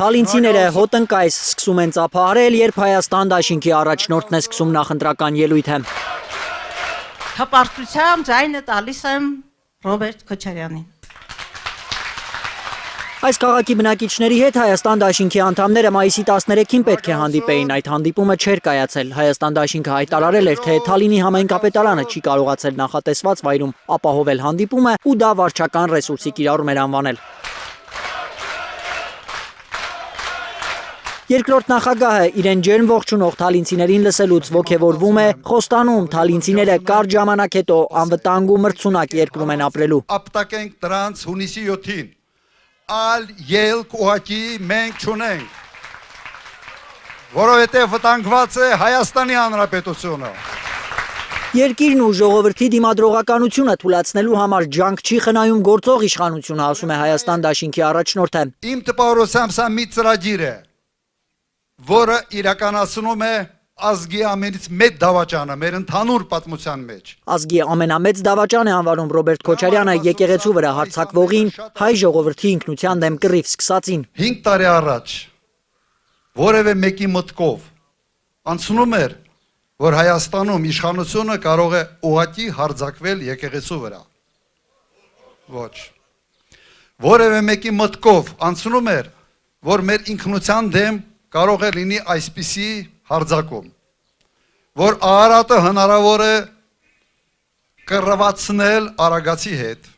Թալինցիները հոտնկայս սկսում են ծափահարել, երբ Հայաստան դաշինքի առաջնորդն է սկսում նախընտրական ելույթը։ Հպարտությամբ ձայնը տալիս եմ Ռոբերտ Քոչարյանին։ Այս քաղաքի բնակիչների հետ Հայաստան դաշինքի անդամները մայիսի 13-ին պետք է հանդիպեին, այդ հանդիպումը չէր կայացել։ Հայաստան դաշինքը հայտարարել էր, թե Թալինի համայնքապետարանը չի կարողացել նախատեսված վայրում ապահովել հանդիպումը ու դա վարչական ռեսուրսի կիրառում էր անվանել։ Երկրորդ նախագահը իրեն ջերմ ողջունող թալինցիներին լսելուց ոգևորվում է, խոստանում թալինցիները կարճ ժամանակ հետո անվտանգ ու մրցունակ երկրում են ապրելու։ Ապտակենք դրանց հունիսի 7-ին, ալ ելք ուղղակի մենք չունենք, որովհետև վտանգված է Հայաստանի Հանրապետությունը։ Երկիրն ու ժողովրդի դիմադրողականությունը թույլատնելու համար ջանք չի խնայում գործող իշխանությունը, ասում է Հայաստան դաշինքի առաջնորդը։ Իմ տպավորությամբ սա մի ծրագիր է, որը իրականացնում է ազգի ամենից մեծ դավաճանը մեր ընդհանուր պատմության մեջ։ Ազգի ամենամեծ դավաճան է անվանում Ռոբերտ Քոչարյանը եկեղեցու վրա հարձակվողին, հայ ժողովրդի ինքնության դեմ կռիվ սկսածին։ 5 տարի առաջ որևէ մեկի մտքով անցնում էր, որ Հայաստանում իշխանությունը կարող է ուղղակի հարձակվել եկեղեցու վրա։ Ոչ։ Որևէ մեկի մտքով անցնում էր, որ մեր ինքնության դեմ կարող է լինի այսպիսի հարձակում, որ Արարատը հնարավոր է կռվածնել Արագացի հետ։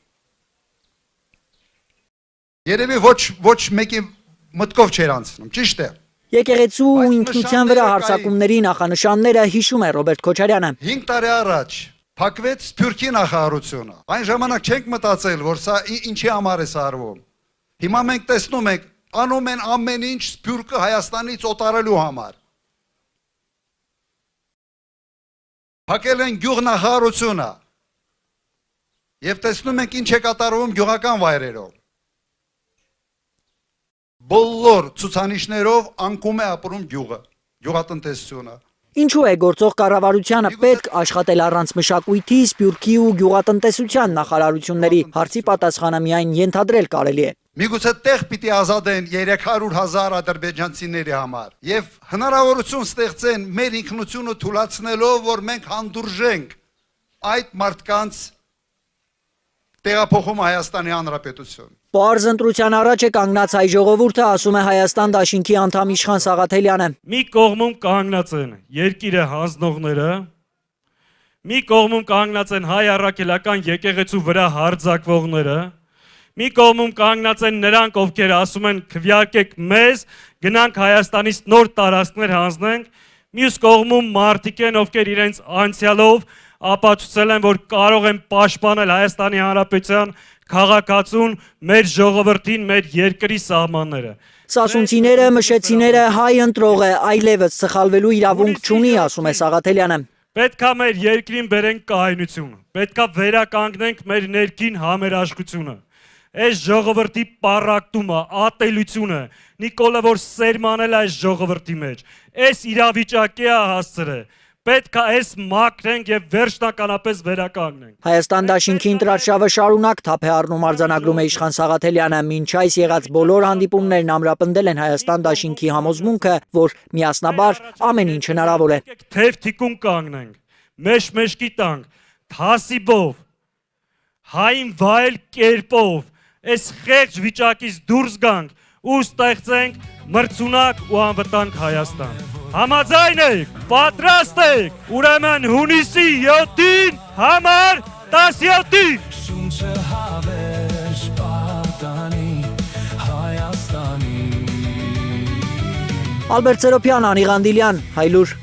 Երևի ոչ մեկի մտքով չէր անցնում, ճիշտ է։ Եկեղեցու ու ինքնության վրա հարձակումների նախանշանները հիշում է Ռոբերտ Քոչարյանը։ 5 տարի առաջ փակվեց Սփյուռքի նախարարությունը։ Այն ժամանակ չենք մտածել, որ սա ինչի համար է սարվում։ Հիմա մենք տեսնում ենք, անում են ամեն ինչ Սփյուռքը Հայաստանից օտարելու համար։ Փակել են գյուղնախարարությունը։ Եվ տեսնում ենք ինչ է կատարվում գյուղական վայրերով։ Բոլոր ցուցանիշներով անկում է ապրում գյուղը, գյուղատնտեսությունը։ Ինչու է գործող կառավարությանը պետք աշխատել առանց մշակույթի, սփյուռքի ու գյուղատնտեսության նախարարությունների, հարցի պատասխանը միայն ենթադրել կարելի է։ Միգուցե տեղ պիտի ազատեն 300,000 ադրբեջանցիների համար եւ հնարավորություն ստեղծեն մեր ինքնությունը թույլատնելով, որ մենք հանդուրժենք այդ մարդկանց տեղափոխում Հայաստանի Հանրապետություն։ Պարզ ընտրության առաջ է կանգնած հայ ժողովուրդը, ասում է Հայաստան դաշինքի անդամ Իշխան Սաղաթելյանը։ Մի կողմում կանգնած են երկիրը հանձնողները, մի կողմում կանգնած են հայ առաքելական եկեղեցու վրա հարձակվողները, մի կողմում կանգնած են նրանք, ովքեր ասում են քվյարկեք մեզ, գնանք Հայաստանից նոր տարածքներ հանձնենք, մյուս կողմում մարդիկ են, ովքեր իրենց անցյալով ապացուցել են, որ կարող են պաշտպանել Հայաստանի Հանրապետության քաղաքացուն, մեր ժողովրդին, մեր երկրի սահմանները։ Սասունցիները, մշեցիները հայ ընտրող է, այլևս սխալվելու իրավունք չունի, ասում է Սաղաթելյանը։ Պետքա մեր երկրին բերենք կայունություն, պետքա վերականգնենք մեր ներքին համերաշխությունը։ Այս ժողովրդի պառակտումը, ատելությունը, Նիկոլը որ սերմանել այս ժողովրդի մեջ, այս իրավիճակի է հասցրել։ Պետք է այս մաքրենք եւ վերջնականապես վերականգնենք։ Հայաստան դաշինքի ընտրարշավը շարունակ թափ է առնում, արձանագրում է Իշխան Սաղաթելյանը։ Մինչ այս եղած բոլոր հանդիպումներն ամրապնդել են Հայաստան դաշինքի համոզմունքը, որ միասնաբար ամեն ինչ հնարավոր է։ Թեև թիկուն կանգնենք, մեշմեշկի տանք, թասիբով, հային վայել կերպով, այս խեղճ վիճակից դուրս գանք ու ստեղծենք մրցունակ ու անվտանգ Հայաստան։ Համաձայն եք, պատրաստ եք, ուրեմն հունիսի 7-ին համար 17-ին։ Ալբերտ Սերոբյան, Անի Ղանդիլյան, Հայլուր։